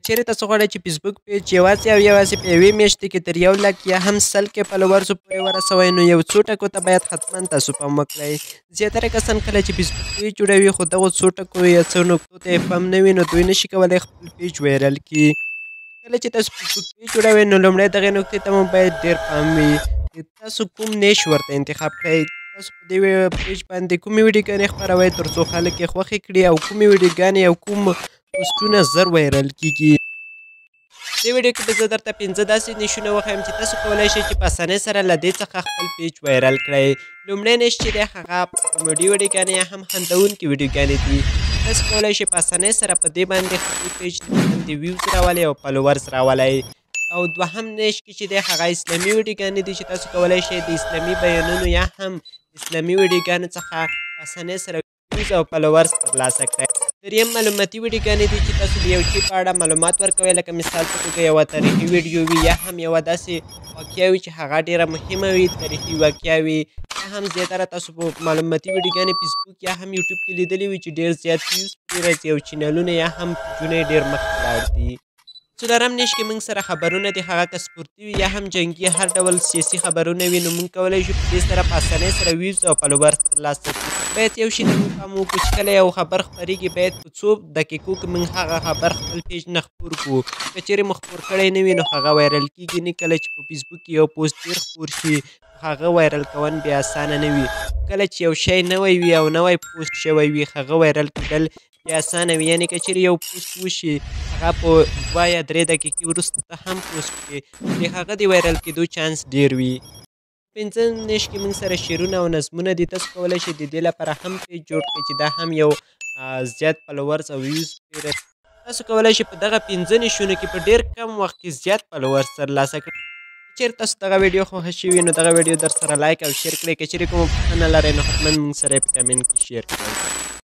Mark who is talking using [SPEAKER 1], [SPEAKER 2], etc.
[SPEAKER 1] چیرې تاسو غواړئ چې فیسبوک پیج یوازې او یوازې په یوې میاشتې کې تر 1 لک یا هم 100 کې فالوورزو پورې ورسوئ، نو یو څو ټکو ته باید حتما تاسو پام وکړئ. زیاتره کسان کله چې فیسبوک پیج جوړوي خو دغو څو ټکو یا څو نکتو ته یې پام نه وي، نو دوی نشي کولی خپل پیج وایرل کړي. کله چې تاسو فیسبوک پیج جوړوئ نو لومړی دغې نکتې ته مو باید ډېر پام وي چې تاسو کوم نیش ورته انتخاب کړئ. تاسو په دې پیج باندې کومې ویډیوګانې خپروئ تر څو خلک یې خوښې کړي، او کومې ویډیوګانې او کوم پوسټونه زر وایرل کیږي. دې ویډیو کې به زه درته 5 داسې نیشونه وښیم چې تاسو کولی شئ چې په اسانۍ سره له دې څخه خپل پیج وایرل کړئ. لومړی نیش چې دی هغه کامیډي ویډیوګانې یا هم خندونکې ویډیوګانې دي. تاسو کولی شئ په اسانۍ سره په دې باندې خپل پیج ته باندې ویوز راولئ او فالوورز راولئ. او دوهم نیش کې چې دی هغه اسلامي ویډیوګانې دي چې تاسو کولی شئ د اسلامي بیانونو یا هم اسلامي ویډیوګانو څخه په اسانۍ سره ویوز او فالوورز ترلاسه کړئ. دریم معلوماتي ویډیوګانې دي چې تاسو د یو شي په اړه معلومات ورکوئ، لکه مثال په توګه یوه تاریخي ویډیو وي یا هم یوه داسې واقعه وي چې هغه ډېره مهمه وي، تاریخي واقعه وي. یا هم زیاتره تاسو په معلوماتي ویډیوګانې فیسبوک یا هم یوټیوب کې لیدلې وي چې ډېر زیات ویوز پرې راځي او چینلونه یا هم پیجونه یې ډېر مخکې لاړ دي. څلورم نیش کې موږ سره خبرونه دي، هغه که سپورتي وي یا هم جنګي هر ډول سیاسي خبرونه وي، نو موږ کولی شو په دې سره په اسانۍ سره ویوز او فالوورز ترلاسه کړو. باید یو شي ته موږ پام وکړو چې کله یو خبر خپرېږي باید په څو دقیقو کې موږ هغه خبر خپل پیج نه خپور کړو. که چیرې مو خپور کړی نه وي نو هغه وایرل کېږي نه. کله چې په فیسبوک کې یو پوسټ ډېر خپور شي هغه وایرل کول بیا اسانه نه وي. کله چې یو شی نوی وي او نوی پوسټ شوی وي هغه وایرل کېدل بیا اسانه وي. یعنې که چیرې یو پوسټ وشي هغه په 2 یا 3 دقیقې وروسته هم پوسټ کړي، د هغه د وایرل کېدو چانس ډېر وي. 5 نیش کې موږ سره شعرونه او نظمونه دي. تاسو کولی شئ د دې لپاره هم پیج جوړ کړئ چې دا هم یو زیات فالوورز او ویوز پرې. تاسو کولی شئ په دغه 5 نیشونو کې په ډېر کم وخت کې زیات فالوورز ترلاسه کړئ. چیرې تاسو دغه ویډیو خوښه شوي نو دغه ویډیو در سره لایک او شیر کړئ. که چیرې کومه پوښتنه لرئ نو حتما موږ سره یې په کمنټ کې شیر کړئ.